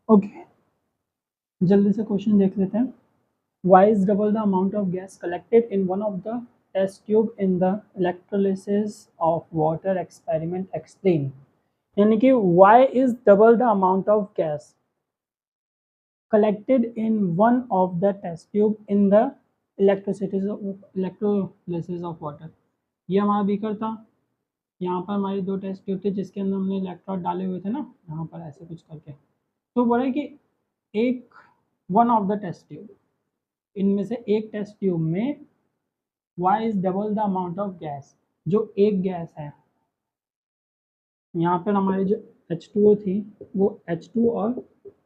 Okay, जल्दी से question देख लेते हैं। Why is double the amount of gas collected in one of the test tube in the electrolysis of water experiment explain. यानी कि why is double the amount of gas collected in one of the test tube in the electrolysis of water। ये हमारा beaker था, यहाँ पर हमारी दो test tube थे जिसके अंदर हमने इलेक्ट्रोड डाले हुए थे ना, यहाँ पर ऐसे कुछ करके। तो बोला कि एक one of the test tube, इनमें से एक टेस्ट ट्यूब में y is double the amount of gas, जो एक गैस है यहाँ पर हमारी जो H2O थी वो H2 और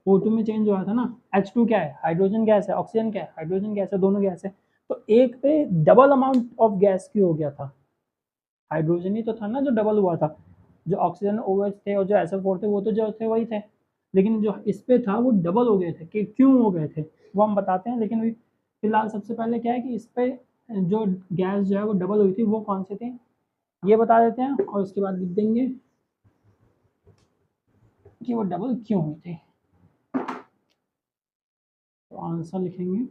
O2 में चेंज हुआ था ना। H2 क्या है? हाइड्रोजन गैस है। ऑक्सीजन क्या है? हाइड्रोजन गैस है। दोनों गैस है। तो एक पे डबल अमाउंट ऑफ गैस क्यों हो गया था? हाइड्रोजन ही तो था ना जो डबल हुआ था। जो ऑक्सीजन OH थे और जो SO4 थे वो तो जो थे वही थे, लेकिन जो इस पे था वो डबल हो गए थे। कि क्यों हो गए थे वो हम बताते हैं, लेकिन फिलहाल सबसे पहले क्या है कि इस पे जो गैस जो है वो डबल हुई थी वो कौन सी थी ये बता देते हैं, और उसके बाद लिख देंगे कि वो डबल क्यों हुई थी। तो आंसर लिखेंगे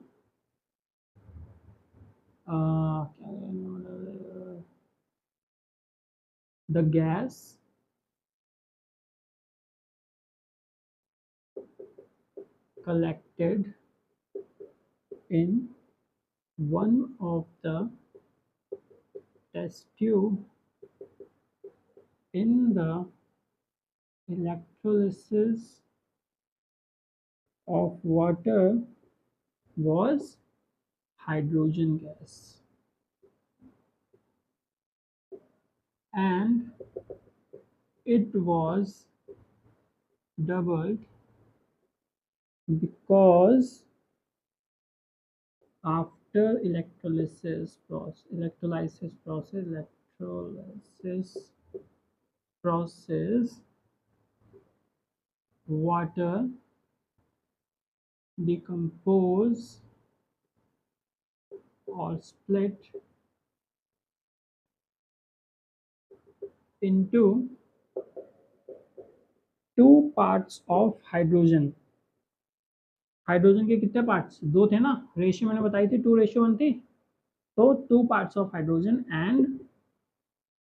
the gas collected in one of the test tube in the electrolysis of water was hydrogen gas, and it was doubled because after electrolysis process water decompose or split into two parts of hydrogen। Hydrogen के कितने parts? दो थे ना, ratio मैंने बताई थी 2:1 थी। तो two parts of hydrogen and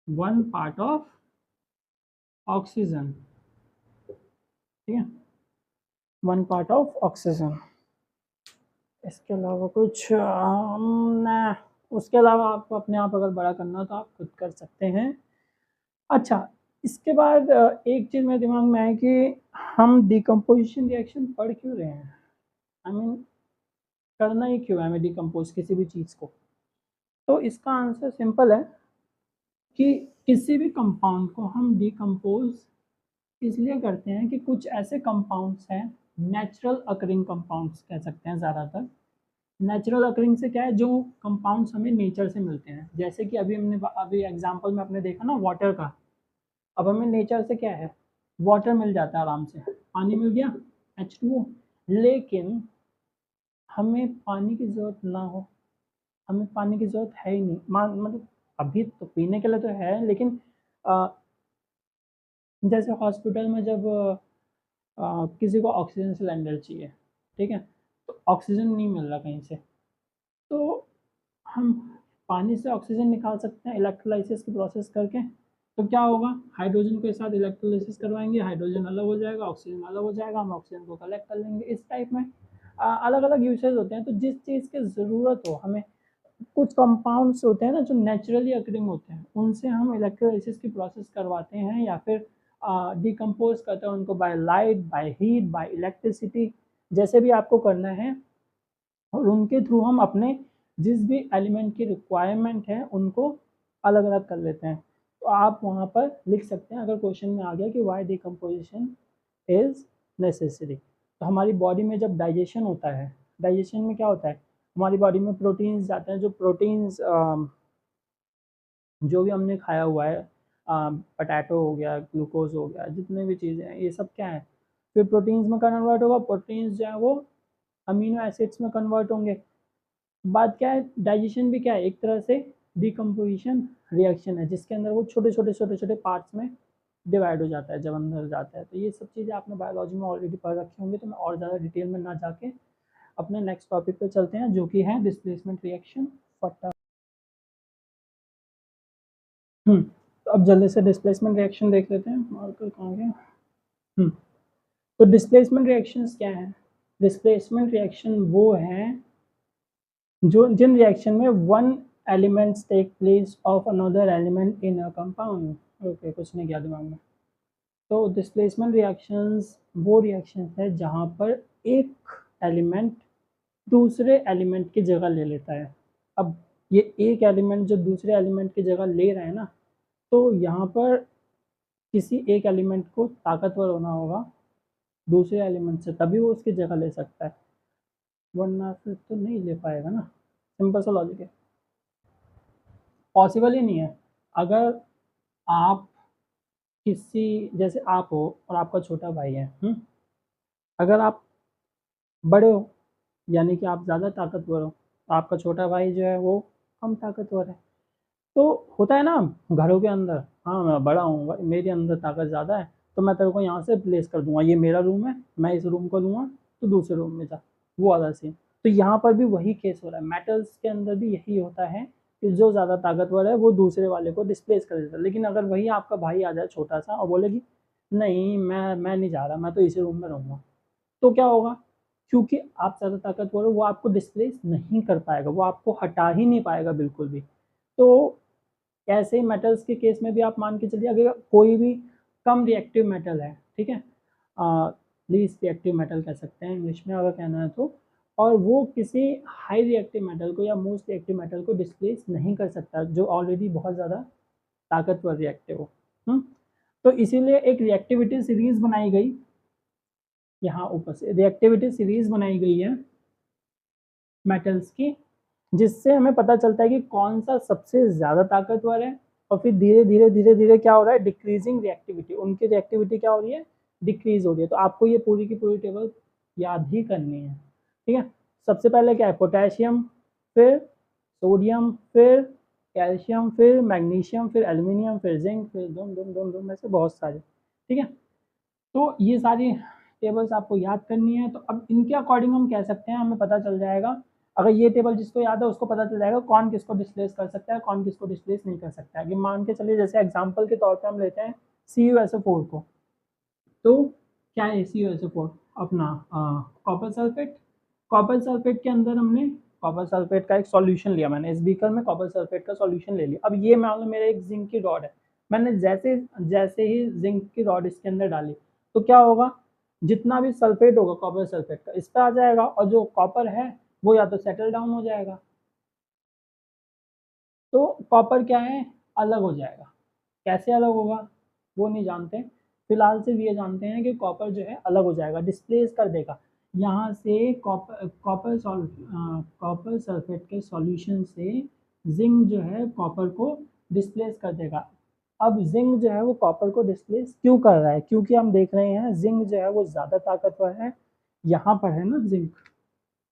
one part of oxygen. ठीक है, वन पार्ट ऑफ ऑक्सीजन। इसके अलावा कुछ ना, उसके अलावा आपको अपने आप अगर बड़ा करना हो तो आप खुद कर सकते हैं। अच्छा, इसके बाद एक चीज़ मेरे दिमाग में है कि हम डिकम्पोजिशन रिएक्शन पढ़ क्यों रहे हैं? आई मीन करना ही क्यों है हमें डिकम्पोज किसी भी चीज़ को? तो इसका आंसर सिंपल है कि किसी भी कंपाउंड को हम डिकम्पोज इसलिए करते हैं कि कुछ ऐसे कंपाउंड्स हैं, नेचुरल अकरिंग कंपाउंड्स कह सकते हैं ज़्यादातर। नेचुरल अकरिंग से क्या है, जो कंपाउंड्स हमें नेचर से मिलते हैं। जैसे कि अभी एग्जांपल में आपने देखा ना वाटर का, अब हमें नेचर से क्या है, वाटर मिल जाता है आराम से, पानी मिल गया H2O। लेकिन हमें पानी की ज़रूरत ना हो, हमें पानी की ज़रूरत है ही नहीं, मतलब अभी तो पीने के लिए तो है, लेकिन जैसे हॉस्पिटल में जब किसी को ऑक्सीजन सिलेंडर चाहिए, ठीक है, तो ऑक्सीजन नहीं मिल रहा कहीं से, तो हम पानी से ऑक्सीजन निकाल सकते हैं इलेक्ट्रोलाइसिस की प्रोसेस करके। तो क्या होगा, हाइड्रोजन के साथ इलेक्ट्रोलाइसिस करवाएंगे, हाइड्रोजन अलग हो जाएगा, ऑक्सीजन अलग हो जाएगा, हम ऑक्सीजन को कलेक्ट कर लेंगे। इस टाइप में अलग अलग यूसेज होते हैं। तो जिस चीज़ की ज़रूरत हो हमें, कुछ कंपाउंड्स होते हैं ना जो नेचुरली अकरिंग होते हैं, उनसे हम इलेक्ट्रोलाइसिस की प्रोसेस करवाते हैं या फिर डिकम्पोज करते हैं उनको by light, by heat, bye electricity, जैसे भी आपको करना है। और उनके थ्रू हम अपने जिस भी एलिमेंट की रिक्वायरमेंट है उनको अलग अलग कर लेते हैं। तो आप वहाँ पर लिख सकते हैं, अगर क्वेश्चन में आ गया कि वाई डिकम्पोजिशन इज नेसेसरी। तो हमारी बॉडी में जब डाइजेशन होता है, डाइजेशन में क्या होता है, हमारी बॉडी में प्रोटीन्स जाते हैं। जो प्रोटीन्स जो भी हमने खाया हुआ है, पटैटो हो गया, ग्लूकोज हो गया, जितने भी चीज़ें हैं ये सब क्या है, फिर प्रोटीन्स में कन्वर्ट होगा। प्रोटीन्स जो है वो अमीनो एसिड्स में कन्वर्ट होंगे। बात क्या है, डाइजेशन भी क्या है, एक तरह से डिकम्पोजिशन रिएक्शन है जिसके अंदर वो छोटे छोटे पार्ट्स में डिवाइड हो जाता है जब अंदर जाता है। तो ये सब चीज़ें आपने बायोलॉजी में ऑलरेडी पढ़ रखी होंगी, तो मैं और ज़्यादा डिटेल में ना जाके अपने नेक्स्ट टॉपिक पे चलते हैं, जो कि है डिस्प्लेसमेंट रिएक्शन। फटा तो अब जल्दी से डिस्प्लेसमेंट रिएक्शन देख लेते हैं। मार्कर कहाँ गया? तो डिस्प्लेसमेंट रिएक्शंस क्या हैं? डिस्प्लेसमेंट रिएक्शन वो हैं जो जिन रिएक्शन में one elements take place of another element in a compound. Okay, कुछ नहीं गया दिमाग में। तो डिस्प्लेसमेंट रिएक्शंस वो रिएक्शंस है जहाँ पर एक एलिमेंट दूसरे एलिमेंट की जगह ले लेता है। अब ये एक एलिमेंट जो दूसरे एलिमेंट की जगह ले रहा है ना, तो यहाँ पर किसी एक एलिमेंट को ताकतवर होना होगा दूसरे एलिमेंट से, तभी वो उसकी जगह ले सकता है, वरना फिर तो नहीं ले पाएगा ना। सिंपल सा लॉजिक है, पॉसिबल ही नहीं है। अगर आप किसी, जैसे आप हो और आपका छोटा भाई है, अगर आप बड़े हो यानी कि आप ज़्यादा ताकतवर हो, तो आपका छोटा भाई जो है वो कम ताकतवर है। तो होता है ना घरों के अंदर, हाँ मैं बड़ा हूँ, मेरे अंदर ताकत ज़्यादा है, तो मैं तेरे को यहाँ से प्लेस कर दूंगा, ये मेरा रूम है, मैं इस रूम को लूँगा, तो दूसरे रूम में जा, वो वाला सीन। तो यहाँ पर भी वही केस हो रहा है, मेटल्स के अंदर भी यही होता है कि जो ज़्यादा ताकतवर है वो दूसरे वाले को डिस्प्लेस कर देता है। लेकिन अगर वही आपका भाई आ जाए छोटा सा और बोले कि नहीं मैं नहीं जा रहा, मैं तो इसी रूम में रहूँगा, तो क्या होगा? क्योंकि आप ज़्यादा ताकतवर हो, वो आपको डिस्प्लेस नहीं कर पाएगा, वो आपको हटा ही नहीं पाएगा बिल्कुल भी। तो ऐसे ही मेटल्स के केस में भी आप मान के चलिए, अगर कोई भी कम रिएक्टिव मेटल है, ठीक है, लीस्ट रिएक्टिव मेटल कह सकते हैं इंग्लिश में अगर कहना है तो, और वो किसी हाई रिएक्टिव मेटल को या मोस्ट रिएक्टिव मेटल को डिस्प्लेस नहीं कर सकता जो ऑलरेडी बहुत ज़्यादा ताकतवर रिएक्टिव हो। तो इसीलिए एक रिएक्टिविटी सीरीज बनाई गई, यहाँ ऊपर से रिएक्टिविटी सीरीज बनाई गई है मेटल्स की, जिससे हमें पता चलता है कि कौन सा सबसे ज़्यादा ताकतवर है, और फिर धीरे धीरे धीरे धीरे क्या हो रहा है, डिक्रीजिंग रिएक्टिविटी, उनकी रिएक्टिविटी क्या हो रही है, डिक्रीज हो रही है। तो आपको ये पूरी की पूरी टेबल याद ही करनी है, ठीक है। सबसे पहले क्या है, पोटेशियम, फिर सोडियम, फिर कैल्शियम, फिर मैग्नीशियम, फिर एल्यूमिनियम, फिर जिंक, फिर दुम दुम दुम दुम में से बहुत सारे, ठीक है। तो ये सारी टेबल्स आपको याद करनी है। तो अब इनके अकॉर्डिंग हम कह सकते हैं, हमें पता चल जाएगा, अगर ये टेबल जिसको याद है उसको पता चल जाएगा कौन किसको डिस्प्लेस कर सकता है, कौन किसको डिस्प्लेस नहीं कर सकता है। कि मान के चलिए जैसे एग्जांपल के तौर पे हम लेते हैं CuSO4 को, तो क्या है CuSO4? अपना कॉपर सल्फेट। कॉपर सल्फेट के अंदर हमने कॉपर सल्फेट का एक सॉल्यूशन लिया, मैंने इस बीकर में कॉपर सल्फेट का सॉल्यूशन ले लिया। अब ये मान लो मेरा एक जिंक की रॉड है, मैंने जैसे जैसे ही जिंक की रॉड इसके अंदर डाली, तो क्या होगा, जितना भी सल्फेट होगा कॉपर सल्फेट का इस पर आ जाएगा, और जो कॉपर है वो या तो सेटल डाउन हो जाएगा, तो कॉपर क्या है, अलग हो जाएगा। कैसे अलग होगा वो नहीं जानते, फिलहाल सिर्फ ये जानते हैं कि कॉपर जो है अलग हो जाएगा, डिस्प्लेस कर देगा यहाँ से कॉपर सल्फेट के सॉल्यूशन से जिंक जो है कॉपर को डिस्प्लेस कर देगा। अब जिंक जो है वो कॉपर को डिस्प्लेस क्यों कर रहा है? क्योंकि हम देख रहे हैं जिंक जो है वो ज़्यादा ताकतवर है, यहाँ पर है ना जिंक,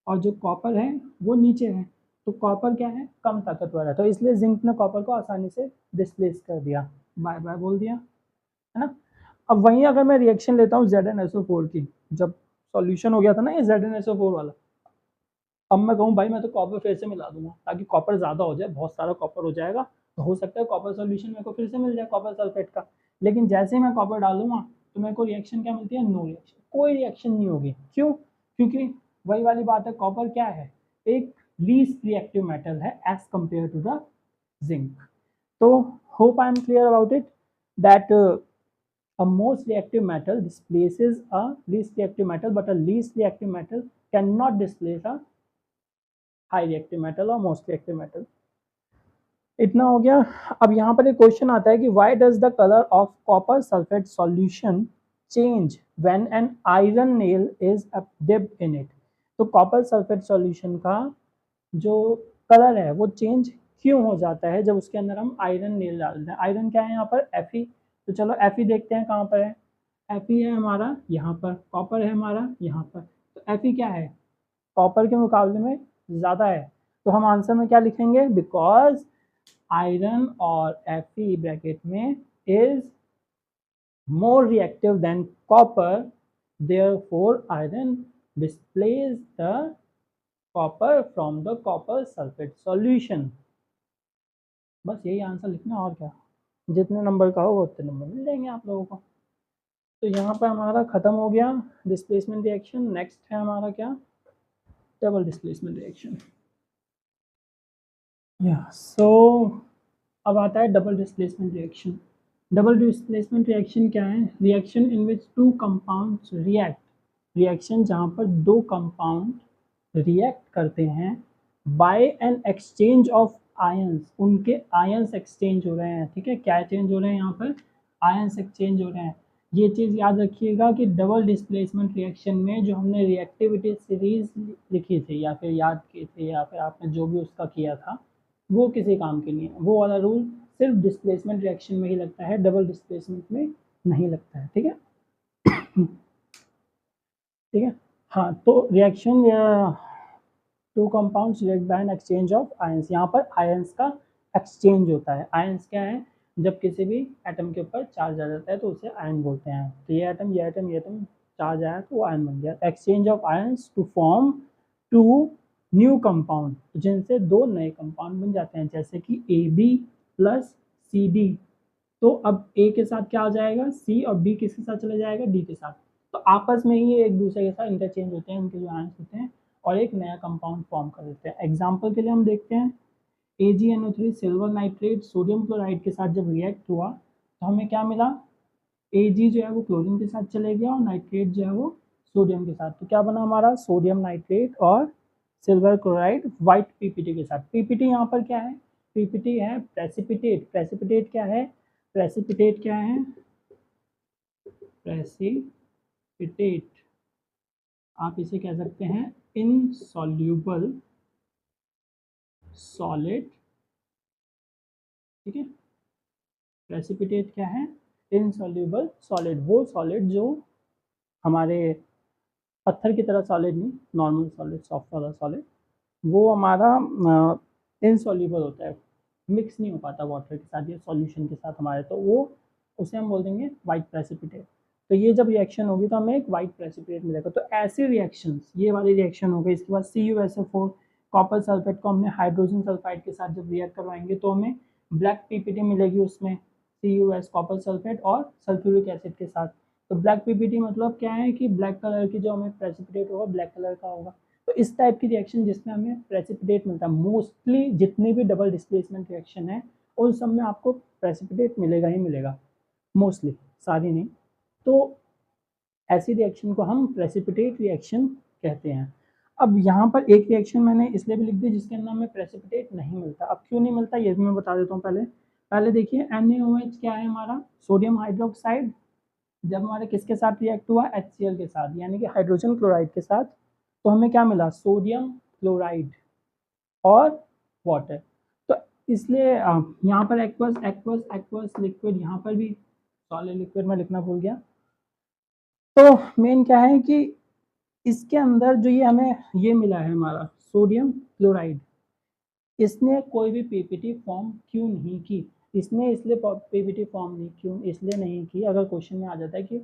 और जो कॉपर है वो नीचे है, तो कॉपर क्या है, कम ताकतवर है, तो इसलिए जिंक ने कॉपर को आसानी से डिस्प्लेस कर दिया, बाय बाय बोल दिया, है ना। अब वहीं अगर मैं रिएक्शन लेता हूँ ZnSO4 की, जब सॉल्यूशन हो गया था ना ये ZnSO4 वाला, अब मैं कहूँ भाई मैं तो कॉपर फिर से मिला दूंगा ताकि कॉपर ज़्यादा हो जाए, बहुत सारा कॉपर हो जाएगा, तो हो सकता है कॉपर सॉल्यूशन मेरे को फिर से मिल जाए कॉपर सल्फेट का। लेकिन जैसे ही मैं कॉपर डालूंगा तो मेरे को रिएक्शन क्या मिलती है, नो रिएक्शन, कोई रिएक्शन नहीं होगी। क्यों? क्योंकि वही वाली बात है, कॉपर क्या है, एक लीस्ट रिएक्टिव मेटल है as compare to the zinc. तो hope I am clear about it that a most reactive metal displaces a least reactive metal, but a least reactive metal cannot displace a high reactive metal or most reactive metal. इतना हो गया। अब यहाँ पर एक question आता है कि why does the color of copper sulfate solution change when an iron nail is dipped in it? तो कॉपर सल्फेट सॉल्यूशन का जो कलर है वो चेंज क्यों हो जाता है जब उसके अंदर हम आयरन नेल डालते हैं? आयरन क्या है यहाँ पर, Fe। तो चलो Fe देखते हैं कहाँ पर है। Fe है हमारा यहाँ पर, कॉपर है हमारा यहाँ पर, तो Fe क्या है, कॉपर के मुकाबले में ज़्यादा है, तो हम आंसर में क्या लिखेंगे, बिकॉज आयरन और Fe ब्रैकेट में is more reactive than copper, therefore iron displays the copper from the copper sulfate solution. बस यही आंसर लिखना, और क्या, जितने नंबर का हो वो उतने नंबर मिल जाएंगे आप लोगों को। तो यहाँ पर हमारा खत्म हो गया डिस्प्लेसमेंट रिएक्शन। नेक्स्ट है हमारा क्या, डबल डिस्प्लेसमेंट रिएक्शन। सो अब आता है double displacement reaction. Double displacement reaction क्या है? Reaction in which two compounds react, reaction जहाँ पर दो कंपाउंड रिएक्ट करते हैं by an exchange of ions, उनके आयंस एक्सचेंज हो रहे हैं। ठीक है, क्या चेंज हो रहे हैं यहाँ पर? आयंस एक्सचेंज हो रहे हैं। ये चीज़ याद रखिएगा कि डबल डिस्प्लेसमेंट रिएक्शन में जो हमने रिएक्टिविटी सीरीज लिखी थी या फिर याद किए थे या फिर आपने जो भी उसका किया था वो किसी काम के नहीं है। वो वाला रूल सिर्फ डिस्प्लेसमेंट रिएक्शन में ही लगता है, डबल डिस्प्लेसमेंट में नहीं लगता है। ठीक है ठीक है। हाँ, तो reaction two compounds react by an exchange of ions, यहाँ पर आयंस का एक्सचेंज होता है। आयंस क्या है? जब किसी भी एटम के ऊपर चार्ज आ जाता है तो उसे आयन बोलते हैं। तो ये एटम ये एटम ये एटम चार्ज आया तो वो आयन बन गया। Exchange of ions to form two new compound, जिनसे दो नए कंपाउंड बन जाते हैं, जैसे कि AB प्लस CD। तो अब A के साथ क्या आ जाएगा? C, और B किसके साथ चला जाएगा? D के साथ। तो आपस में ही ये एक दूसरे के साथ इंटरचेंज होते हैं, उनके जो आयंस होते हैं, और एक नया कंपाउंड फॉर्म कर देते हैं। एग्जाम्पल के लिए हम देखते हैं AgNO3 silver nitrate sodium chloride के साथ जब रिएक्ट हुआ तो हमें क्या मिला? Ag जो है वो क्लोरीन के साथ चले गया और नाइट्रेट जो है वो सोडियम के साथ। तो क्या बना हमारा? सोडियम नाइट्रेट और सिल्वर क्लोराइड व्हाइट पीपीटी के साथ। पीपीटी यहाँ पर क्या है? पीपीटी है प्रेसिपिटेट। प्रेसिपिटेट क्या है? प्रेसिपिटेट क्या है? प्रेसिपिटेट आप इसे कह सकते हैं इनसॉल्यूबल सॉलिड। ठीक है, प्रेसिपिटेट क्या है? Insoluble solid. वो सॉलिड जो हमारे पत्थर की तरह सॉलिड नहीं, नॉर्मल सॉलिड, सॉफ्ट वाला सॉलिड, वो हमारा इनसॉल्यूबल होता है, मिक्स नहीं हो पाता वाटर के साथ या सॉल्यूशन के साथ हमारे, तो वो उसे हम बोल देंगे वाइट प्रेसिपिटेट। तो ये जब रिएक्शन होगी तो हमें एक वाइट प्रेसिपिटेट मिलेगा। तो ऐसे रिएक्शंस, ये वाली रिएक्शन हो गई। इसके बाद CuSO4 कॉपर सल्फेट को हमने हाइड्रोजन सल्फाइड के साथ जब रिएक्ट करवाएंगे तो हमें ब्लैक पीपीटी मिलेगी, उसमें CuS कॉपर सल्फेट और सल्फ्यूरिक एसिड के साथ। तो ब्लैक पीपीटी मतलब क्या है कि ब्लैक कलर की जो हमें प्रेसिपिटेट होगा ब्लैक कलर का होगा। तो इस टाइप की रिएक्शन जिसमें हमें प्रेसिपिटेट मिलता है, मोस्टली जितनी भी डबल डिस्प्लेसमेंट रिएक्शन है उन सब में आपको प्रेसिपिटेट मिलेगा ही मिलेगा, मोस्टली, सारी नहीं। तो ऐसी रिएक्शन को हम प्रेसिपिटेट रिएक्शन कहते हैं। अब यहाँ पर एक रिएक्शन मैंने इसलिए भी लिख दी जिसके अंदर हमें प्रेसिपिटेट नहीं मिलता। अब क्यों नहीं मिलता ये भी मैं बता देता हूँ। पहले पहले देखिए NaOH क्या है हमारा? Sodium hydroxide. जब हमारे किसके साथ रिएक्ट हुआ? HCl के साथ, यानी कि हाइड्रोजन क्लोराइड के साथ। तो हमें क्या मिला? सोडियम क्लोराइड और वाटर। तो इसलिए यहाँ पर एक्वस एक्वस एक्वस लिक्विड, यहाँ पर भी सॉलिड लिक्विड मैं लिखना भूल गया। तो मेन क्या है कि इसके अंदर जो ये हमें ये मिला है हमारा सोडियम क्लोराइड, इसने कोई भी पीपीटी फॉर्म क्यों नहीं की? इसने इसलिए पीपीटी फॉर्म नहीं क्यों इसलिए नहीं की, अगर क्वेश्चन में आ जाता है कि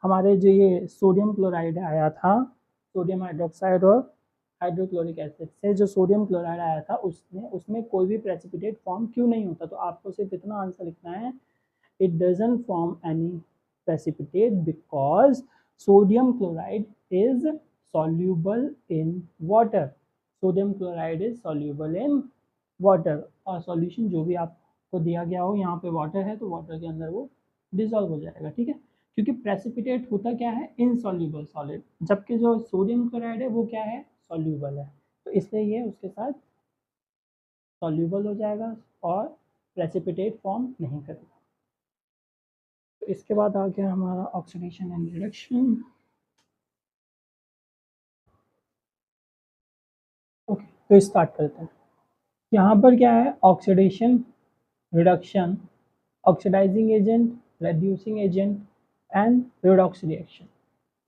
हमारे जो ये सोडियम क्लोराइड आया था, सोडियम हाइड्रोक्साइड और हाइड्रोक्लोरिक एसिड से जो सोडियम क्लोराइड आया था उसमें कोई भी प्रेसिपिटेट फॉर्म क्यों नहीं होता? तो आपको सिर्फ इतना आंसर लिखना है, it doesn't form any precipitate because sodium chloride is soluble in water. Sodium chloride is soluble in water। और सॉल्यूशन जो भी आपको दिया गया हो, यहाँ पे वाटर है तो वाटर के अंदर वो डिजॉल्व हो जाएगा। ठीक है, क्योंकि प्रेसिपिटेट होता क्या है? इनसॉल्यूबल सॉलिड, जबकि जो सोडियम क्लोराइड है वो क्या है? सॉल्यूबल है। तो इसलिए ये उसके साथ सॉल्यूबल हो जाएगा और प्रेसिपिटेट फॉर्म नहीं करेगा। तो इसके बाद आ गया हमारा ऑक्सीडेशन एंड रिडक्शन। ओके, तो स्टार्ट करते हैं। यहाँ पर क्या है? Oxidation, reduction, oxidising agent, reducing agent and redox reaction.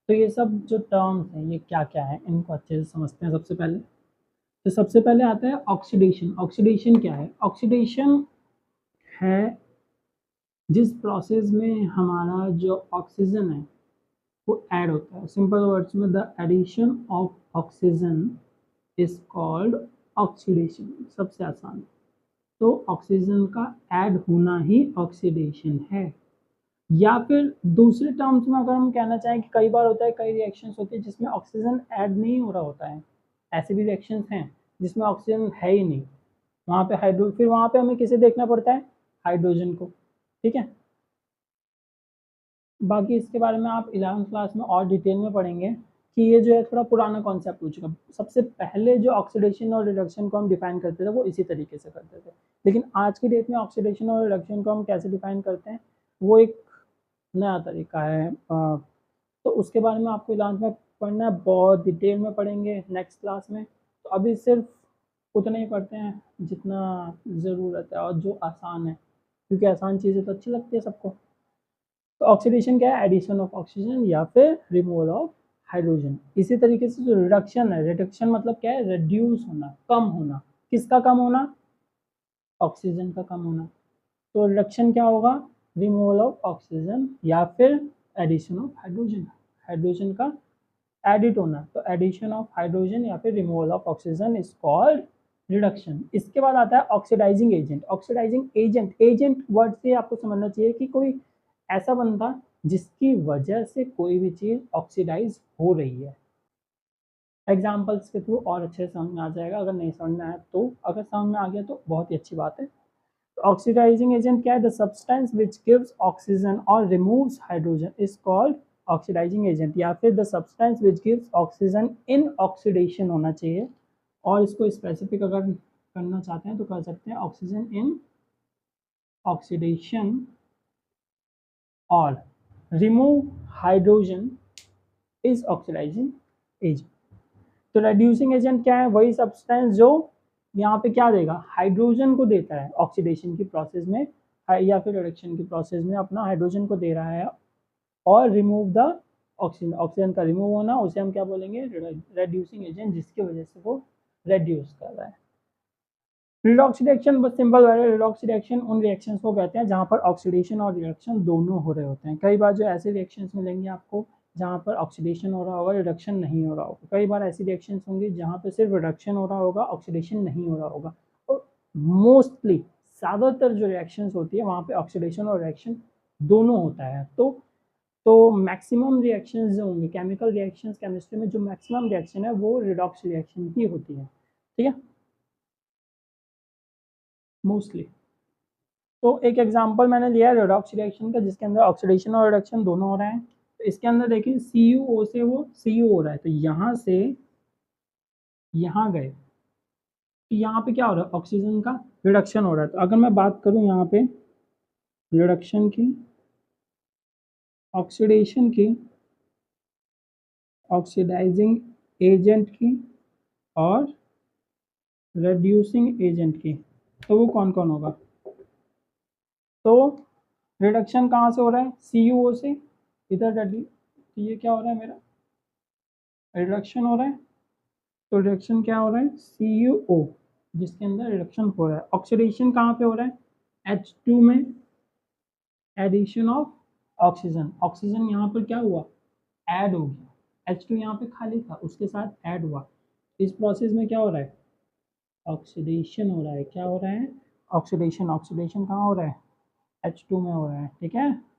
तो ये सब जो टर्म्स हैं ये क्या क्या है, इनको अच्छे से समझते हैं। सबसे पहले तो सबसे पहले आता है ऑक्सीडेशन। ऑक्सीडेशन क्या है? ऑक्सीडेशन है जिस प्रोसेस में हमारा जो ऑक्सीजन है वो ऐड होता है। सिंपल वर्ड्स में the addition of oxygen is called oxidation. सबसे आसान। तो ऑक्सीजन का ऐड होना ही ऑक्सीडेशन है। या फिर दूसरे टर्म्स में अगर हम कहना चाहें कि कई बार होता है, कई रिएक्शंस होती है जिसमें ऑक्सीजन ऐड नहीं हो रहा होता है। ऐसे भी रिएक्शंस हैं जिसमें ऑक्सीजन है ही नहीं, वहाँ पे फिर वहाँ पे हमें किसे देखना पड़ता है? हाइड्रोजन को। ठीक है। बाकी इसके बारे में आप 11th क्लास में और डिटेल में पढ़ेंगे कि ये जो है थोड़ा पुराना कॉन्सेप्ट हो चुका। सबसे पहले जो ऑक्सीडेशन और रिडक्शन को हम डिफाइन करते थे वो इसी तरीके से करते थे, लेकिन आज की डेट में ऑक्सीडेशन और रिडक्शन को हम कैसे डिफाइन करते हैं वो एक नया तरीका है। तो उसके बारे में आपको 11th में पढ़ना है, बहुत डिटेल में पढ़ेंगे नेक्स्ट क्लास में। तो अभी सिर्फ उतना ही पढ़ते हैं जितना ज़रूरत है और जो आसान है, क्योंकि आसान चीज़ें तो अच्छी लगती है सबको। तो ऑक्सीडेशन क्या है? एडिशन ऑफ ऑक्सीजन या फिर रिमूवल ऑफ हाइड्रोजन। इसी तरीके से जो रिडक्शन है, रिडक्शन मतलब क्या है? रिड्यूस होना, कम होना। किसका कम होना? ऑक्सीजन का कम होना। तो रिडक्शन क्या होगा? रिमूवल ऑफ ऑक्सीजन या फिर एडिशन ऑफ हाइड्रोजन। हाइड्रोजन का एडिट होना, तो एडिशन ऑफ हाइड्रोजन या फिर removal of oxygen is called reduction. इसके बाद आता है oxidising agent. Oxidising agent, agent word से आपको समझना चाहिए कि कोई ऐसा बंदा जिसकी वजह से कोई भी चीज़ ऑक्सीडाइज हो रही है। एग्जाम्पल्स के थ्रू और अच्छे से समझ में आ जाएगा, अगर नहीं समझ में आया तो। अगर समझ में आ गया तो बहुत ही अच्छी बात है। ऑक्सीडाइजिंग एजेंट क्या है? The substance which gives oxygen और removes hydrogen is called oxidising agent, या फिर the substance which gives oxygen in oxidation होना चाहिए। और इसको स्पेसिफिक अगर करना चाहते हैं तो कर सकते हैं, ऑक्सीजन इन ऑक्सीडेशन और remove hydrogen is oxidising agent. तो रेड्यूसिंग एजेंट क्या है? वही सब्सटेंस जो यहाँ पे क्या देगा? हाइड्रोजन को देता है ऑक्सीडेशन की प्रोसेस में या फिर रिडक्शन की प्रोसेस में अपना हाइड्रोजन को दे रहा है और रिमूव द ऑक्सीजन। ऑक्सीजन का रिमूव होना उसे हम क्या बोलेंगे? रेड्यूसिंग एजेंट, जिसकी वजह से वो रेड्यूस कर रहा है। रिडॉक्स रिएक्शन बस सिंपल है। रिडॉक्स रिएक्शन उन रिएक्शंस को कहते हैं जहाँ पर ऑक्सीडेशन और रिडक्शन दोनों हो रहे होते हैं। कई बार जो ऐसे रिएक्शंस मिलेंगे आपको जहाँ पर ऑक्सीडेशन हो रहा होगा, रिडक्शन नहीं हो रहा होगा। कई बार ऐसी रिएक्शंस होंगी जहाँ पे सिर्फ रिडक्शन हो रहा होगा, ऑक्सीडेशन नहीं हो रहा होगा। और मोस्टली ज़्यादातर जो रिएक्शंस होती है वहाँ पे ऑक्सीडेशन और रिएक्शन दोनों होता है। तो मैक्सिमम रिएक्शंस जो होंगे केमिकल रिएक्शंस, केमिस्ट्री में जो मैक्सिमम रिएक्शन है वो रिडॉक्स रिएक्शन ही होती है। ठीक है, मोस्टली। तो एक एग्जांपल मैंने लिया है रेडॉक्स रिएक्शन का, जिसके अंदर ऑक्सीडेशन और रिडक्शन दोनों हो रहे हैं। तो इसके अंदर देखिए CuO से वो Cu हो रहा है, तो यहाँ से यहाँ गए, तो यहाँ पे क्या हो रहा है? ऑक्सीजन का रिडक्शन हो रहा है। तो अगर मैं बात करूँ यहाँ पे रिडक्शन की, ऑक्सीडेशन की, ऑक्सीडाइजिंग एजेंट की और रेड्यूसिंग एजेंट की, तो वो कौन कौन होगा? तो रिडक्शन कहाँ से हो रहा है? CuO से। इधर तो ये क्या हो रहा है? मेरा रिडक्शन हो रहा है। तो रिडक्शन क्या हो रहा है? CuO, जिसके अंदर रिडक्शन हो रहा है। ऑक्सीडेशन कहाँ पे हो रहा है? H2 में एडिशन ऑफ ऑक्सीजन। ऑक्सीजन यहाँ पर क्या हुआ? ऐड हो गया। H2 यहाँ पे खाली था, उसके साथ ऐड हुआ। इस प्रोसेस में क्या हो रहा है? ऑक्सीडेशन हो रहा है। क्या हो रहा है? ऑक्सीडेशन। ऑक्सीडेशन कहाँ हो रहा है? H2 में हो रहा है। ठीक है।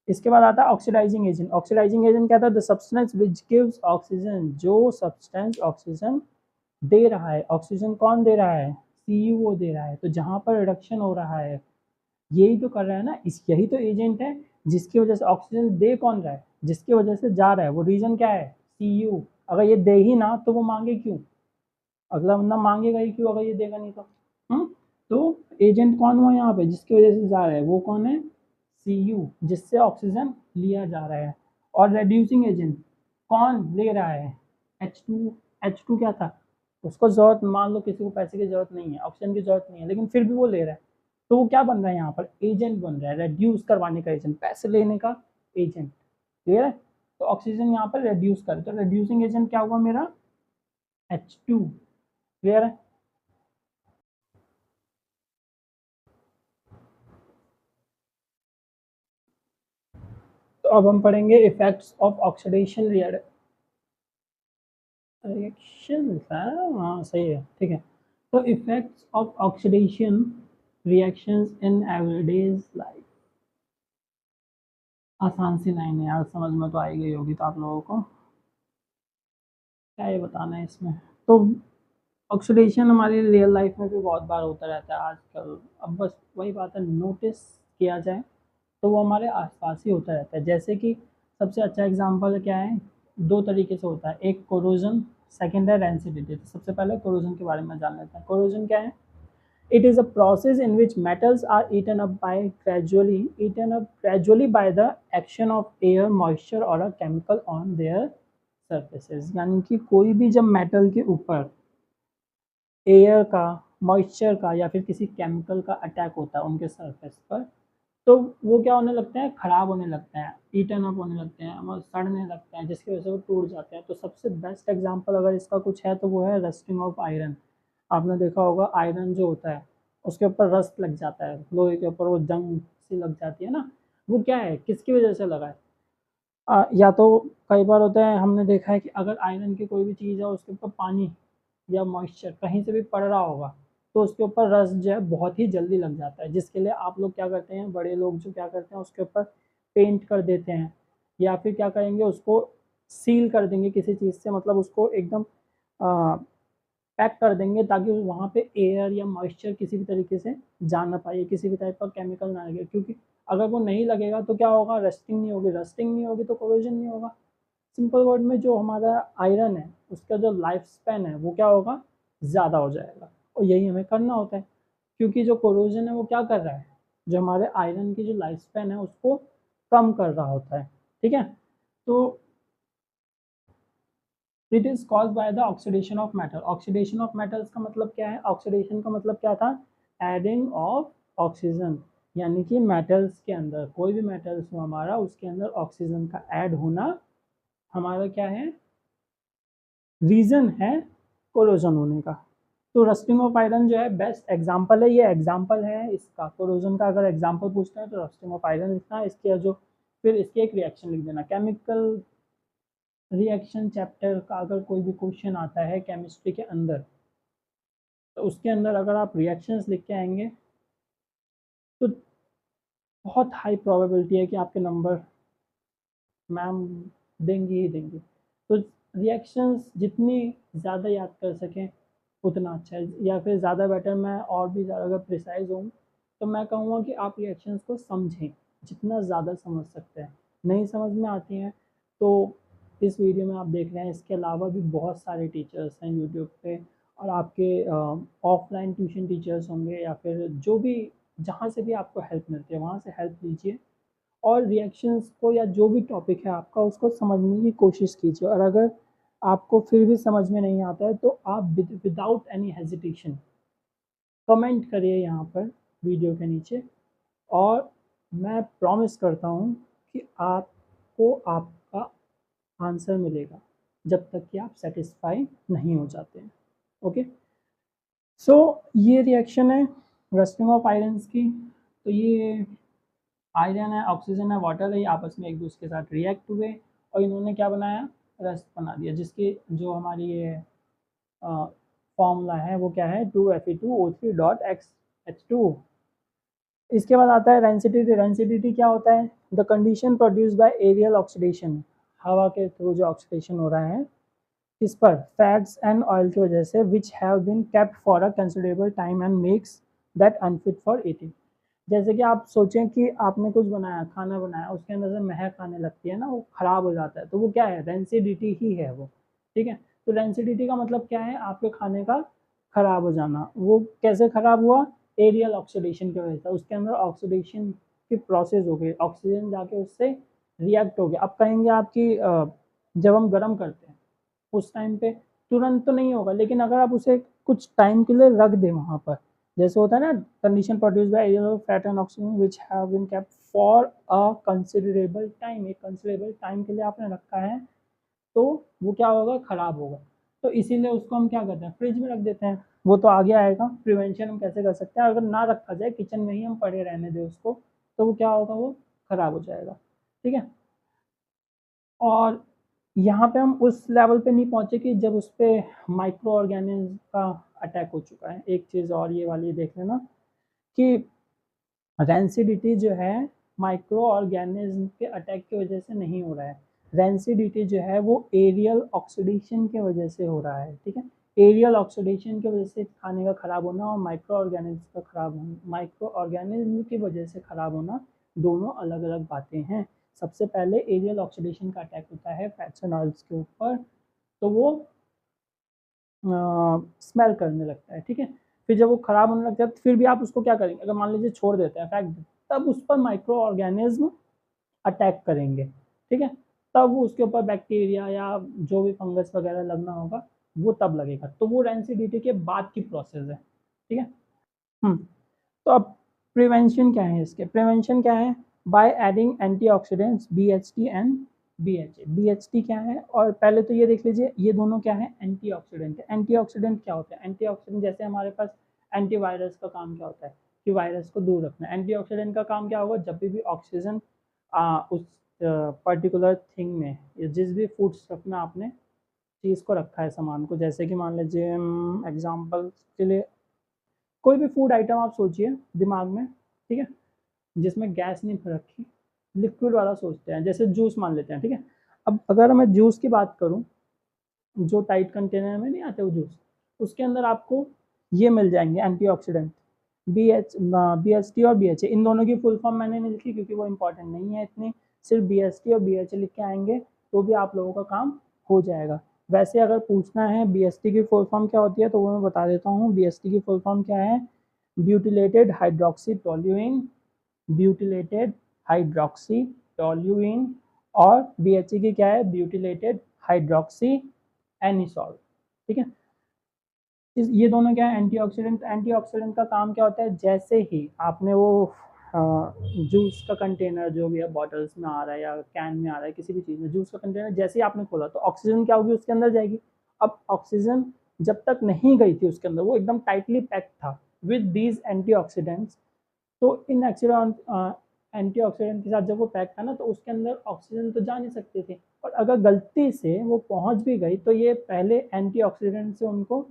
इसके बाद आता है ऑक्सीडाइजिंग एजेंट। ऑक्सीडाइजिंग एजेंट क्या था? The substance which gives oxygen, जो सब्सटेंस ऑक्सीजन दे रहा है। ऑक्सीजन कौन दे रहा है? CuO दे रहा है। तो जहाँ पर रिडक्शन हो रहा है यही तो कर रहा है ना, यही तो एजेंट है जिसकी वजह से ऑक्सीजन दे कौन रहा है? जिसकी वजह से जा रहा है, वो रीजन क्या है? Cu। अगर ये दे ही ना तो वो मांगे क्यों? अगला बंदा मांगेगा ही क्यों अगर ये देगा नहीं तो? हम्म। तो एजेंट कौन हुआ यहाँ पे जिसकी वजह से जा रहा है? वो कौन है? Cu, जिससे ऑक्सीजन लिया जा रहा है। और रेड्यूसिंग एजेंट कौन ले रहा है? H2। H2 क्या था? उसको जरूरत, मान लो किसी को पैसे की जरूरत नहीं है, ऑक्सीजन की जरूरत नहीं है, लेकिन फिर भी वो ले रहा है। तो वो क्या बन रहा है यहाँ पर? एजेंट बन रहा है, रेड्यूस करवाने का एजेंट, पैसे लेने का एजेंट। क्लियर है? तो ऑक्सीजन यहाँ पर रेड्यूस कर, तो रेड्यूसिंग एजेंट क्या हुआ मेरा? H2। क्लियर है? अब हम पढ़ेंगे इफेक्ट्स ऑफ ऑक्सीडेशन रिएक्शन। हाँ सही है, ठीक है। तो effects of oxidation reactions in everyday life. आसान सी लाइन है यार, समझ में तो आई गई होगी तो आप लोगों को। क्या ये बताना है इसमें? तो ऑक्सीडेशन हमारी रियल लाइफ में भी बहुत बार होता रहता है आजकल। अब बस वही बात है, नोटिस किया जाए तो वो हमारे आसपास ही होता रहता है। जैसे कि सबसे अच्छा एग्जांपल क्या है, दो तरीके से होता है, एक कोरोजन, सेकेंड है रेंसिडिटी। तो सबसे पहले कोरोजन के बारे में जान लेते हैं। कोरोजन क्या है? It is a process in which metals are eaten up gradually by the action of air, moisture or a chemical on their surfaces। यानी कि कोई भी जब मेटल के ऊपर एयर का, मॉइस्चर का या फिर किसी केमिकल का अटैक होता है उनके सरफेस पर, तो वो क्या होने लगते हैं, खराब होने लगते हैं, ईटन अप होने लगते हैं और सड़ने लगते हैं, जिसकी वजह से वो टूट जाते हैं। तो सबसे बेस्ट एग्जांपल अगर इसका कुछ है तो वो है रस्टिंग ऑफ आयरन। आपने देखा होगा आयरन जो होता है उसके ऊपर रस्ट लग जाता है, लोहे के ऊपर वो जंग सी लग जाती है ना, वो क्या है, किसकी वजह से लगा है? या तो कई बार होता है, हमने देखा है कि अगर आयरन की कोई भी चीज़ है उसके ऊपर पानी या मॉइस्चर कहीं से भी पड़ रहा होगा तो उसके ऊपर रस्ट जो है बहुत ही जल्दी लग जाता है, जिसके लिए आप लोग क्या करते हैं, बड़े लोग जो क्या करते हैं उसके ऊपर पेंट कर देते हैं या फिर क्या करेंगे, उसको सील कर देंगे किसी चीज़ से, मतलब उसको एकदम पैक कर देंगे ताकि वहाँ पे एयर या मॉइस्चर किसी भी तरीके से जा ना पाए, किसी भी टाइप का केमिकल ना लगे। क्योंकि अगर वो नहीं लगेगा तो क्या होगा, रस्टिंग नहीं होगी, रस्टिंग नहीं होगी तो कोरोजन नहीं होगा। सिंपल वर्ड में जो हमारा आयरन है उसका जो लाइफ स्पैन है वो क्या होगा, ज़्यादा हो जाएगा। और यही हमें करना होता है, क्योंकि जो कोरोजन है वो क्या कर रहा है, जो हमारे आयरन की जो लाइफ स्पैन है उसको कम कर रहा होता है। ठीक है, तो it is cause by the oxidation of metal. Oxidation of metals का मतलब क्या है, ऑक्सीडेशन का मतलब क्या था, एडिंग ऑफ ऑक्सीजन। यानी कि मेटल्स के अंदर, कोई भी मेटल्स हो हमारा, उसके अंदर ऑक्सीजन का ऐड होना हमारा क्या है, रीजन है कोरोजन होने का। तो रस्टिंग ऑफ आयरन जो है बेस्ट एग्जांपल है, ये एग्जांपल है इसका। कोरोजन का अगर एग्जांपल पूछते हैं तो रस्टिंग ऑफ आयरन लिखना, इसके जो फिर इसके एक रिएक्शन लिख देना। केमिकल रिएक्शन चैप्टर का अगर कोई भी क्वेश्चन आता है केमिस्ट्री के अंदर, तो उसके अंदर अगर आप रिएक्शंस लिख के आएंगे तो बहुत हाई प्रोबेबिलिटी है कि आपके नंबर मैम देंगी ही देंगी। तो रिएक्शंस जितनी ज़्यादा याद कर सकें उतना अच्छा है, या फिर ज़्यादा बेटर, मैं और भी ज़्यादा अगर प्रिसाइज हूँ तो मैं कहूँगा कि आप रिएक्शंस को समझें, जितना ज़्यादा समझ सकते हैं। नहीं समझ में आती हैं तो इस वीडियो में आप देख रहे हैं, इसके अलावा भी बहुत सारे टीचर्स हैं यूट्यूब पे, और आपके ऑफलाइन ट्यूशन टीचर्स होंगे या फिर जो भी, जहाँ से भी आपको हेल्प मिलती है वहाँ से हेल्प लीजिए, और रिएक्शंस को या जो भी टॉपिक है आपका उसको समझने की कोशिश कीजिए। और अगर आपको फिर भी समझ में नहीं आता है तो आप विदाउट एनी हेजिटेशन कमेंट करिए यहाँ पर वीडियो के नीचे, और मैं प्रॉमिस करता हूँ कि आपको आपका आंसर मिलेगा जब तक कि आप सेटिस्फाई नहीं हो जाते हैं। ओके, सो ये रिएक्शन है रस्टिंग ऑफ आयरन्स की। तो ये आयरन है, ऑक्सीजन है, वाटर है, ये आपस में एक दूसरे के साथ रिएक्ट हुए और इन्होंने क्या बनाया, रस्ट बना दिया, जिसकी जो हमारी ये फॉर्मूला है वो क्या है, 2Fe2O3.X H2। इसके बाद आता है रेंसिडिटी। रेंसिडिटी क्या होता है, the condition produce by aerial oxidation. हवा के थ्रू जो ऑक्सीडेशन हो रहा है किस पर, फैट्स एंड ऑयल की वजह से, which have been kept for a considerable time and makes that unfit for eating. जैसे कि आप सोचें कि आपने कुछ बनाया, खाना बनाया, उसके अंदर से महक आने लगती है ना, वो खराब हो जाता है, तो वो क्या है, रेंसिडिटी ही है वो। ठीक है, तो रेंसिडिटी का मतलब क्या है, आपके खाने का खराब हो जाना। वो कैसे खराब हुआ, एरियल ऑक्सीडेशन की वजह से, उसके अंदर ऑक्सीडेशन की प्रोसेस हो गई, ऑक्सीजन जाके उससे रिएक्ट हो गया। अब कहेंगे आपकी जब हम गर्म करते हैं उस टाइम पे तुरंत तो नहीं होगा, लेकिन अगर आप उसे कुछ टाइम के लिए रख दें वहाँ पर, जैसे होता है ना, condition produce by aerial of fat and oxygen which have been kept for a considerable time, एक कंसिडरेबल टाइम के लिए आपने रखा है, तो वो क्या होगा, खराब होगा। तो इसीलिए उसको हम क्या करते हैं, फ्रिज में रख देते हैं। वो तो आगे आएगा, प्रिवेंशन हम कैसे कर सकते हैं, अगर ना रखा जाए, किचन में ही हम पड़े रहने दें उसको, तो वो क्या होगा, वो खराब हो जाएगा। ठीक है, और यहाँ पे हम उस लेवल पे नहीं पहुँचे कि जब उस पर माइक्रो ऑर्गेनिज्म का अटैक हो चुका है। एक चीज़ और ये वाली देख लेना कि रेंसिडिटी जो है माइक्रो ऑर्गेनिज्म के अटैक की वजह से नहीं हो रहा है। रेंसिडिटी जो है वो एरियल ऑक्सीडेशन की वजह से हो रहा है, ठीक है। एरियल ऑक्सीडेशन की वजह से खाने का खराब होना और माइक्रो ऑर्गेनिज्म का खराब होना, माइक्रो ऑर्गेनिज्म की वजह से खराब होना, दोनों अलग अलग बातें हैं। सबसे पहले एरियल ऑक्सीडेशन का अटैक होता है फैट्स एंड ऑयल्स के ऊपर, तो वो स्मेल करने लगता है, ठीक है। फिर जब वो खराब होने लगता है तो फिर भी आप उसको क्या करेंगे, अगर मान लीजिए छोड़ देते हैं, फेंक देते, तब उस पर माइक्रो ऑर्गेनिज्म अटैक करेंगे, ठीक है। तब वो उसके ऊपर बैक्टीरिया या जो भी फंगस वगैरह लगना होगा वो तब लगेगा। तो वो रेंसिडिटी के बाद की प्रोसेस है, ठीक है। हम्म तो अब प्रिवेंशन क्या है, इसके प्रिवेंशन क्या है, by adding antioxidants BHT and BHA। BHT क्या है, और पहले तो ये देख लीजिए ये दोनों क्या है, एंटीऑक्सीडेंट है। एंटीऑक्सीडेंट क्या होता है, एंटीऑक्सीडेंट जैसे हमारे पास एंटीवायरस का काम क्या होता है कि वायरस को दूर रखना। एंटीऑक्सीडेंट का काम क्या होगा, जब भी ऑक्सीजन उस पर्टिकुलर थिंग में या जिस भी फूड स्टफ में आपने चीज़ को रखा है, सामान को, जैसे कि मान लीजिए एग्जाम्पल के लिए कोई भी फूड आइटम आप सोचिए दिमाग में, ठीक है, जिसमें गैस नहीं रखी, लिक्विड वाला सोचते हैं, जैसे जूस मान लेते हैं, ठीक है। अब अगर मैं जूस की बात करूं, जो टाइट कंटेनर में नहीं आते वो जूस, उसके अंदर आपको ये मिल जाएंगे एंटीऑक्सीडेंट, BHT और BHA। इन दोनों की फुल फॉर्म मैंने नहीं लिखी क्योंकि वो इंपॉर्टेंट नहीं है इतनी, सिर्फ BHT और BHA लिख के आएंगे तो भी आप लोगों का काम हो जाएगा। वैसे अगर पूछना है BHT की फुल फॉर्म क्या होती है तो वो मैं बता देता हूँ। BHT की फुल फॉर्म क्या है, butylated hydroxy toluene, butylated hydroxy toluene. और BHA की क्या है, ब्यूटिलेटेड हाइड्रोक्सी एनिसॉल, ठीक है। ये दोनों क्या है, एंटीऑक्सीडेंट। एंटीऑक्सीडेंट का काम क्या होता है, जैसे ही आपने वो जूस का कंटेनर जो भी है, बॉटल्स में आ रहा है या कैन में आ रहा है, किसी भी चीज़ में जूस का कंटेनर जैसे ही आपने खोला तो ऑक्सीजन क्या होगी, उसके अंदर जाएगी। अब ऑक्सीजन जब तक नहीं गई थी उसके अंदर, वो एकदम टाइटली पैक्ड था विद दीज एंटीऑक्सीडेंट्स। तो इन एंटीऑक्सीडेंट के साथ जब वो पैक था ना, तो उसके अंदर ऑक्सीजन तो जा नहीं सकते थे, और अगर गलती से वो पहुंच भी गई तो ये पहले एंटीऑक्सीडेंट से उनको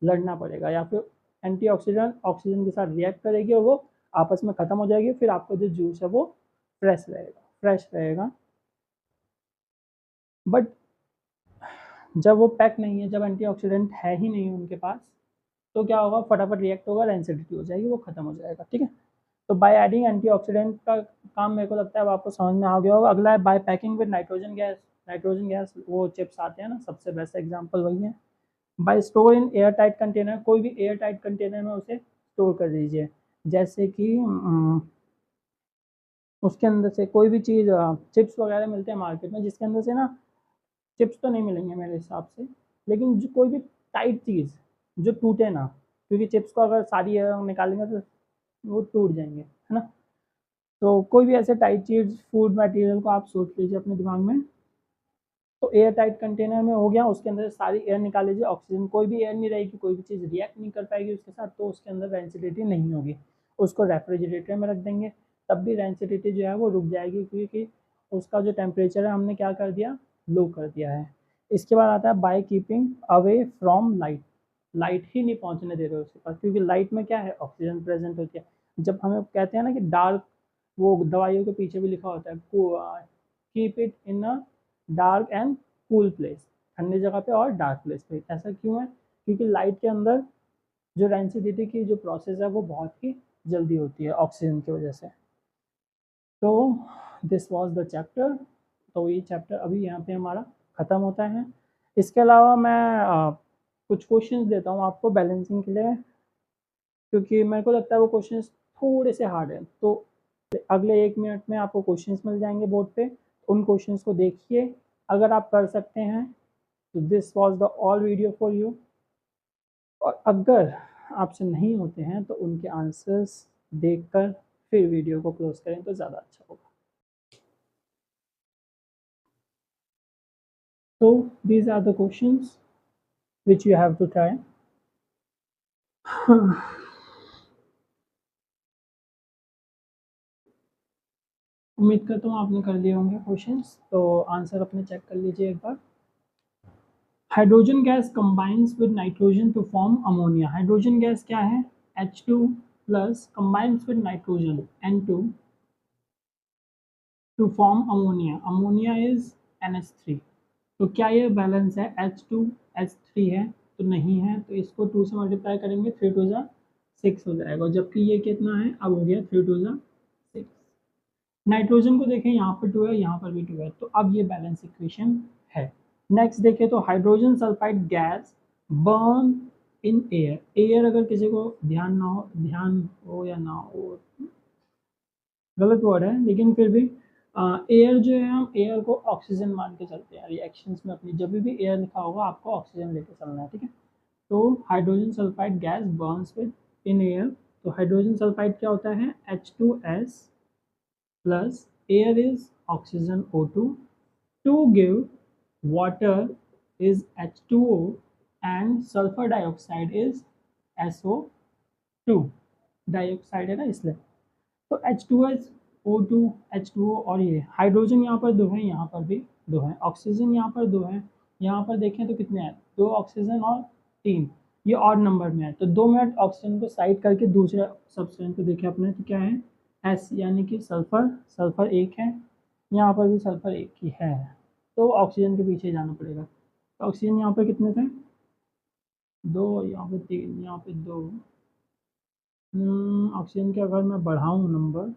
लड़ना पड़ेगा, या फिर एंटीऑक्सीडेंट ऑक्सीजन के साथ रिएक्ट करेगी और वो आपस में ख़त्म हो जाएगी, फिर आपका जो जूस है वो फ्रेश रहेगा। बट जब वो पैक नहीं है, जब एंटीऑक्सीडेंट है ही नहीं उनके पास, तो क्या होगा, फटाफट रिएक्ट होगा, रेंसिडिटी हो जाएगी, वो खत्म हो जाएगा, ठीक है। तो बाय एडिंग एंटीऑक्सीडेंट का काम मेरे को लगता है अब आपको समझ में आ गया होगा। अगला है by packing with nitrogen gas. Nitrogen gas वो चिप्स आते हैं ना, सबसे बेस्ट एग्जांपल वही है। By store in air tight container, कोई भी एयर टाइट कंटेनर में उसे स्टोर कर दीजिए, जैसे कि उसके अंदर से कोई भी चीज़, चिप्स वगैरह मिलते हैं मार्केट में जिसके अंदर से ना, चिप्स तो नहीं मिलेंगे मेरे हिसाब से, लेकिन जो कोई भी टाइट चीज़ जो टूटे ना, क्योंकि चिप्स को अगर सारी एयर निकालेंगे तो वो टूट जाएंगे, है ना। तो कोई भी ऐसे टाइट चीज़, फूड मटेरियल को आप सोच लीजिए अपने दिमाग में, तो एयर टाइट कंटेनर में हो गया, उसके अंदर सारी एयर निकाल लीजिए, ऑक्सीजन कोई भी एयर नहीं रहेगी, कोई भी चीज़ रिएक्ट नहीं कर पाएगी उसके साथ, तो उसके अंदर रेंसिडिटी नहीं होगी। उसको रेफ्रिजरेटर में रख देंगे, तब भी रेंसिडिटी जो है वो रुक जाएगी, क्योंकि उसका जो टेम्परेचर है हमने क्या कर दिया, लो कर दिया है। इसके बाद आता है by keeping away from light. Light ही नहीं पहुंचने दे रहे उसके पास, क्योंकि लाइट में क्या है, ऑक्सीजन प्रेजेंट होती है। जब हमें कहते हैं ना कि डार्क, वो दवाइयों के पीछे भी लिखा होता है, keep it in a dark and cool place, ठंडी जगह पे और डार्क प्लेस पे। ऐसा क्यों है, क्योंकि लाइट के अंदर जो रेंसिडिटी की जो प्रोसेस है वो बहुत ही जल्दी होती है ऑक्सीजन की वजह से। तो दिस वाज द चैप्टर। तो ये चैप्टर अभी यहाँ पे हमारा ख़त्म होता है। इसके अलावा मैं कुछ क्वेश्चंस देता हूँ आपको बैलेंसिंग के लिए, क्योंकि मेरे को लगता है वो क्वेश्चंस थोड़े से हार्ड हैं। तो अगले 1 मिनट में आपको क्वेश्चंस मिल जाएंगे बोर्ड पे, उन क्वेश्चंस को देखिए, अगर आप कर सकते हैं तो this was the all video for you. और अगर आपसे नहीं होते हैं तो उनके आंसर्स देखकर फिर वीडियो को क्लोज करें तो ज़्यादा अच्छा होगा। So these are the questions which you have to try. उम्मीद करता हूँ आपने कर लिए होंगे क्वेश्चंस, तो आंसर अपने चेक कर लीजिए एक बार। Hydrogen gas combines with nitrogen to form ammonia. Hydrogen gas क्या है? H2 plus combines with nitrogen N2 to form ammonia. Ammonia is NH3। तो क्या ये बैलेंस है? H2 H3 है तो नहीं है, तो इसको 2 से मल्टीप्लाई करेंगे, 3 2 जा 6 हो जाएगा, जबकि ये कितना है? अब हो गया 3 2 जा 6। नाइट्रोजन को देखें, यहाँ पर 2 है, यहाँ पर भी 2 है, तो अब ये बैलेंस इक्वेशन है। नेक्स्ट देखें तो hydrogen sulphide gas burn in air. Air अगर किसी को ध्यान हो या ना हो, गलत वर्ड है लेकिन फिर भी एयर जो है, हम एयर को ऑक्सीजन मान के चलते हैं रिएक्शंस में अपनी। जब भी एयर लिखा होगा आपको ऑक्सीजन लेके चलना है, ठीक है। तो hydrogen sulphide gas Burns with in air. तो हाइड्रोजन सल्फाइड क्या होता है? H2S plus air is oxygen O2 to give water is H2O and sulfur dioxide is SO2। Dioxide है ना इसलिए। तो H2S O2 H2O, और ये हाइड्रोजन यहाँ पर 2 है, यहाँ पर भी 2 है, ऑक्सीजन यहाँ पर 2 है, यहाँ पर देखें तो कितने हैं? 2 ऑक्सीजन और 3, ये ऑड नंबर में है। तो 2 मिनट ऑक्सीजन को साइड करके दूसरे सब्सटेंस को देखें अपने, तो क्या है? S यानी कि सल्फर। सल्फर एक है, यहाँ पर भी सल्फर एक ही है, तो ऑक्सीजन के पीछे जाना पड़ेगा। तो ऑक्सीजन यहाँ पर कितने थे? 2, यहाँ पर 3, यहाँ पे 2। ऑक्सीजन के अगर मैं बढ़ाऊँ नंबर,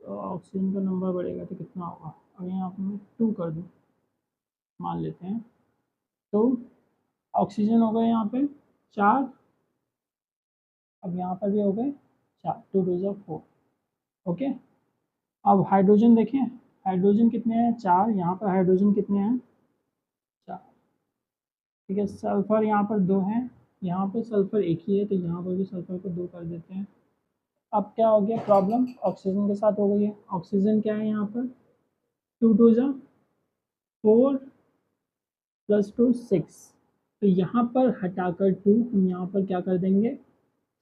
तो ऑक्सीजन का नंबर बढ़ेगा तो कितना होगा? अगर यहाँ पर मैं 2 कर दूँ, मान लेते हैं, तो ऑक्सीजन हो गए यहाँ पे 4, अब यहाँ पर भी हो गए 4, 2 2 जा 4। ओके, अब हाइड्रोजन देखें, हाइड्रोजन कितने हैं? 4, यहाँ पर हाइड्रोजन कितने हैं? 4, ठीक है। सल्फर यहाँ पर 2 है, यहाँ पर सल्फर एक ही है, तो यहाँ पर भी सल्फर को 2 कर देते हैं। अब क्या हो गया प्रॉब्लम? ऑक्सीजन के साथ हो गई है। ऑक्सीजन क्या है यहाँ पर? 2 2 जा 4 प्लस 2 6, तो यहाँ पर हटाकर 2 हम यहाँ पर क्या कर देंगे?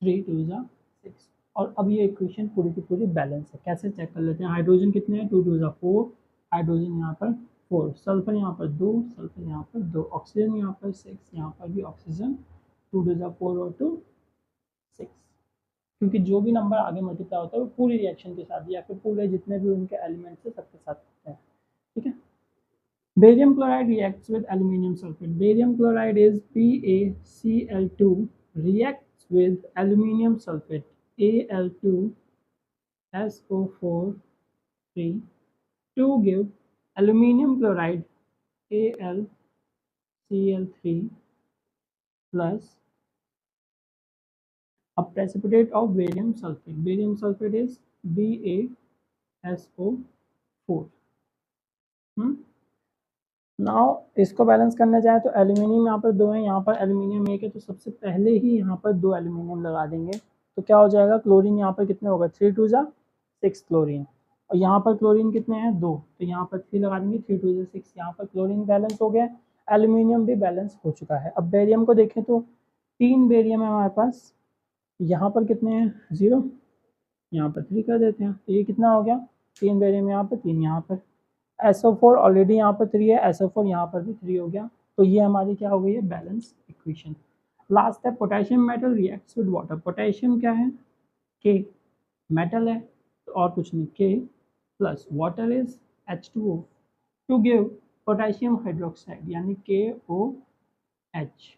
3 2 जा 6। और अब ये इक्वेशन पूरी की पूरी बैलेंस है। कैसे चेक कर लेते हैं? हाइड्रोजन कितने हैं? 2 2 जा 4, हाइड्रोजन यहाँ पर 4, सल्फर यहाँ पर 2, सल्फर यहाँ पर 2, ऑक्सीजन यहाँ पर 6, यहाँ पर भी ऑक्सीजन 2 2 जा 4 और 2 6। क्योंकि जो भी नंबर आगे मल्टीप्लाई होता है वो पूरी रिएक्शन के साथ या फिर पूरे जितने भी उनके एलिमेंट्स है सबके साथ होते हैं, ठीक है। Barium chloride reacts with aluminium sulfate. Barium chloride is BaCl2 reacts with aluminium sulfate Al2SO4 3 to give aluminium chloride AlCl3 plus a precipitate of barium sulfate. Barium sulfate is BaSO4। Now इसको balance करने जाए तो aluminium यहाँ पर 2 है, यहाँ पर aluminium 1 है, तो सबसे पहले ही यहाँ पर 2 एल्यूमिनियम लगा देंगे। तो क्या हो जाएगा? क्लोरीन यहाँ पर कितने होगा? 3 2 जा 6 क्लोरीन, और यहाँ पर क्लोरीन कितने हैं? 2, तो यहाँ पर 3 लगा देंगे, 3 2 जा 6, यहाँ पर क्लोरीन बैलेंस हो गया, एल्यूमिनियम भी बैलेंस हो चुका है। अब बेरियम को देखें तो 3 बेरियम है हमारे पास, यहाँ पर कितने हैं? 0, यहाँ पर 3 कर देते हैं, तो ये कितना हो गया? 3 बेरियम यहाँ पर, 3 यहाँ पर। SO4 ऑलरेडी यहाँ पर 3 है, SO4 यहाँ पर भी 3 हो गया, तो ये हमारी क्या हो गई है? Balance equation. लास्ट है potassium metal reacts with water. Potassium क्या है? के, मेटल है तो और कुछ नहीं, K plus water is H2O to give potassium hydroxide यानी KOH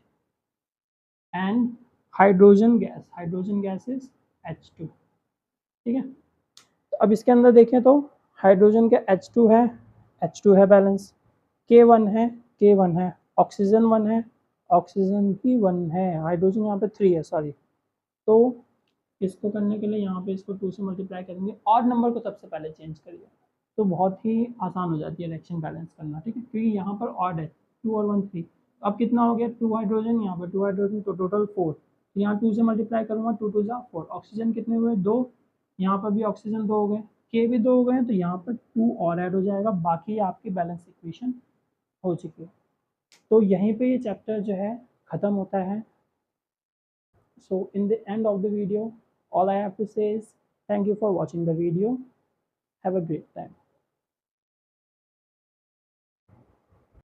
and hydrogen gas is H2, ठीक है। तो अब इसके अंदर देखें तो हाइड्रोजन के H2 है बैलेंस, K1 है, ऑक्सीजन 1 है, ऑक्सीजन भी 1 है, हाइड्रोजन यहाँ पे 3 है, सॉरी। तो इसको करने के लिए यहाँ पे इसको 2 से मल्टीप्लाई करेंगे और नंबर को सबसे पहले चेंज करिए, तो बहुत ही आसान हो जाती है रिएक्शन बैलेंस करना, ठीक है। क्योंकि यहाँ पर ऑड है, 2 और 1 3, अब कितना हो गया? 2 हाइड्रोजन, यहाँ पर 2 हाइड्रोजन, तो टोटल 4, तो यहाँ 2 से मल्टीप्लाई करूँगा, 2 2 जा 4, ऑक्सीजन कितने हुए? 2, यहाँ पर भी ऑक्सीजन 2 हो गए, के भी 2 हो गए हैं, तो यहाँ पर 2 और ऐड हो जाएगा, बाकी आपकी बैलेंस इक्वेशन हो चुकी है। तो यहीं पे ये चैप्टर जो है ख़त्म होता है। So in the end of the video, all I have to say is thank you for watching the video. Have a great time.